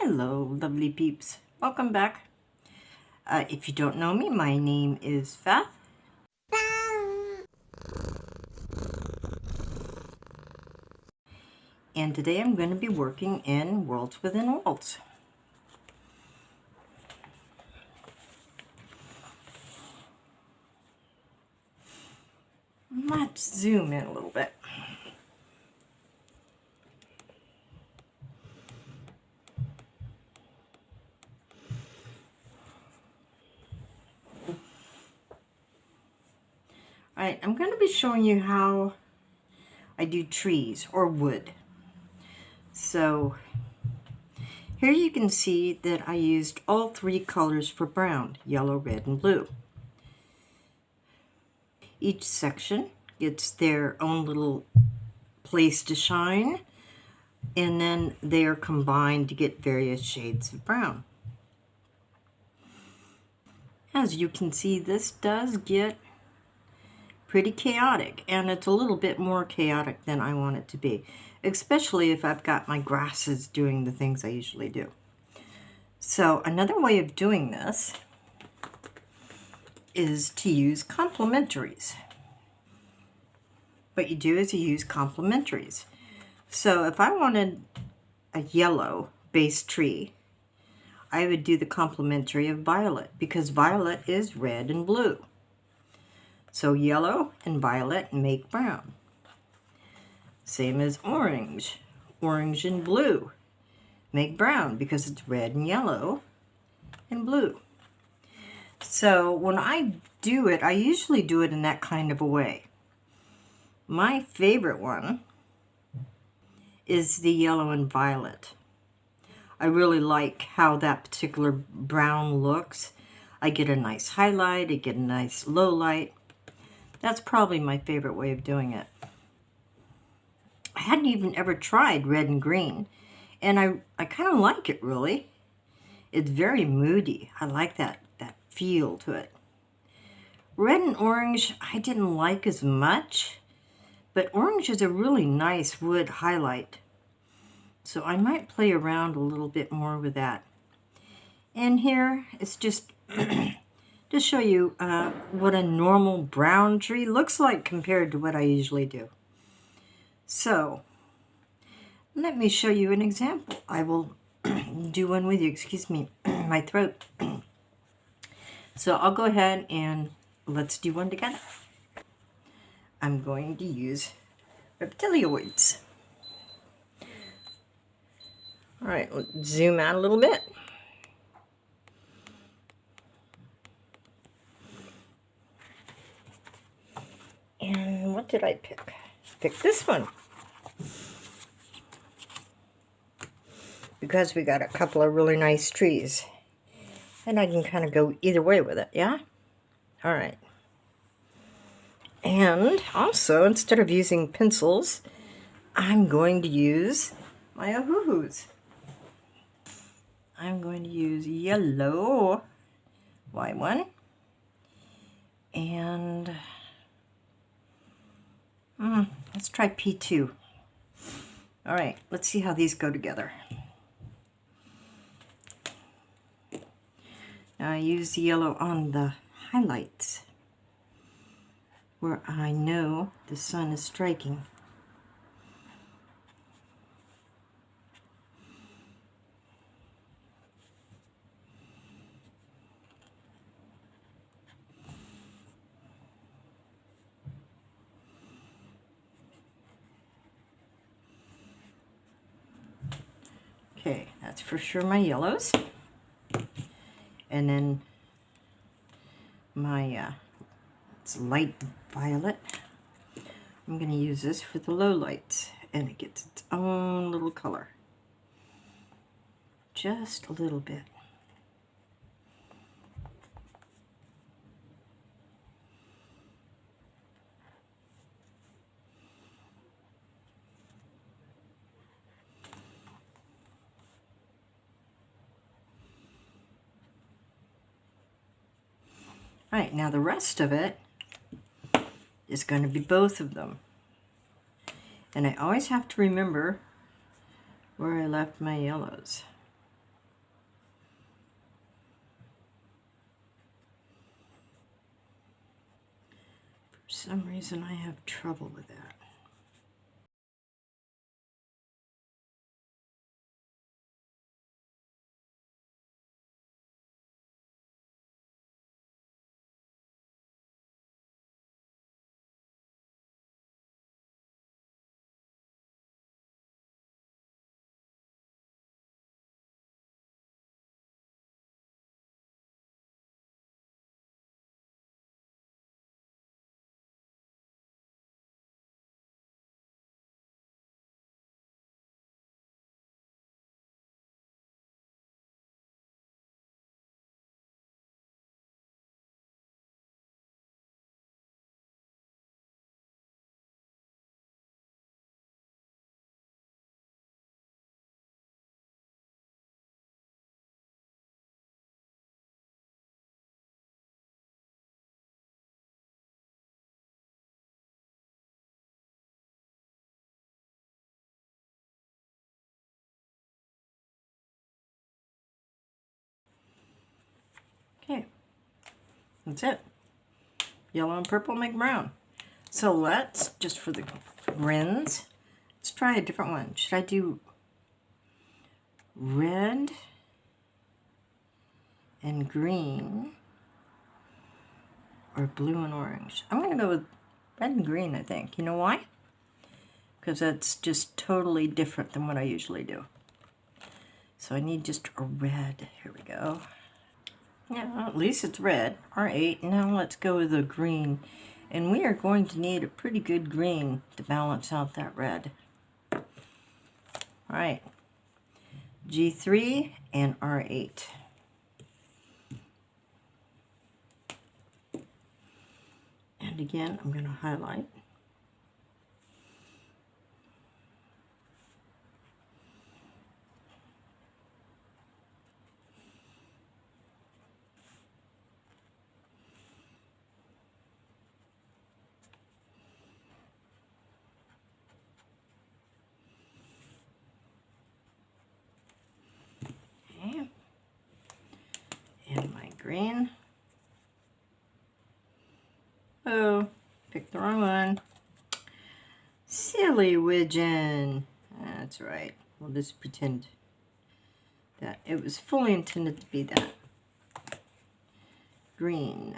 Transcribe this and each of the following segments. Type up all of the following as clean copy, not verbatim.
Hello, lovely peeps. Welcome back. If you don't know me, my name is Fath. And today I'm going to be working in Worlds Within Worlds. Let's zoom in a little bit. Alright, I'm going to be showing you how I do trees or wood. So here you can see that I used all three colors for brown: yellow, red, and blue. Each section gets their own little place to shine, and then they are combined to get various shades of brown. As you can see, this does get pretty chaotic, and it's a little bit more chaotic than I want it to be, especially if I've got my grasses doing the things I usually do. So another way of doing this is to use complementaries. What you do is you use complementaries. So if I wanted a yellow base tree, I would do the complementary of violet, because violet is red and blue. So yellow and violet make brown. Same as orange. Orange and blue make brown because it's red and yellow and blue. So when I do it, I usually do it in that kind of a way. My favorite one is the yellow and violet. I really like how that particular brown looks. I get a nice highlight, I get a nice low light. That's probably my favorite way of doing it. I hadn't even ever tried red and green, and I kind of like it, really. It's very moody. I like that feel to it. Red and orange I didn't like as much, but orange is a really nice wood highlight. So I might play around a little bit more with that. And here it's just to show you what a normal brown tree looks like compared to what I usually do. So let me show you an example. I will do one with you. Excuse me, my throat. So I'll go ahead and let's do one together. I'm going to use Reptiloids. All right, let's zoom out a little bit. And what did I pick? Pick this one. Because we got a couple of really nice trees. And I can kind of go either way with it, yeah? All right. And also, instead of using pencils, I'm going to use my Ohuhus. I'm going to use yellow, white one, and let's try P2. All right, let's see how these go together. Now I use the yellow on the highlights where I know the sun is striking. Okay, that's for sure my yellows. And then my it's light violet. I'm going to use this for the low lights, and it gets its own little color. Just a little bit. All right, now the rest of it is going to be both of them. And I always have to remember where I left my yellows. some reason I have trouble with that. Okay, that's it. Yellow and purple make brown. So let's, just for the grins, let's try a different one. Should I do red and green or blue and orange? I'm going to go with red and green, I think. You know why? Because that's just totally different than what I usually do. So I need just a red. Here we go. Yeah, at least it's red. R8. Now let's go with the green. And we are going to need a pretty good green to balance out that red. All right. G3 and R8. And again, I'm going to highlight. Okay. And my green. Oh, picked the wrong one. Silly widgeon. That's right. We'll just pretend that it was fully intended to be that. Green.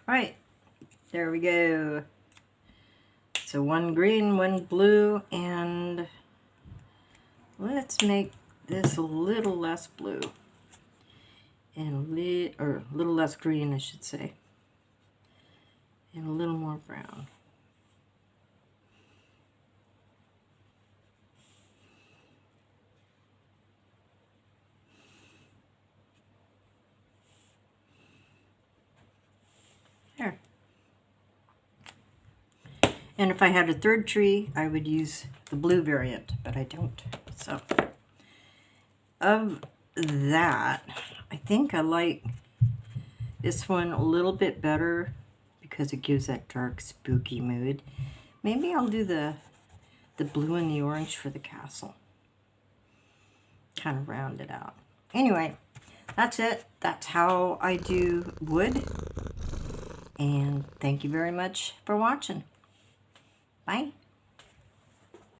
All right, there we go. So one green, one blue, and let's make this a little less blue and a little less green, I should say, and a little more brown. There. And if I had a third tree, I would use the blue variant, but I don't. So, of that, I think I like this one a little bit better because it gives that dark, spooky mood. Maybe I'll do the blue and the orange for the castle. Kind of round it out. Anyway, that's it. That's how I do wood. And thank you very much for watching. Bye.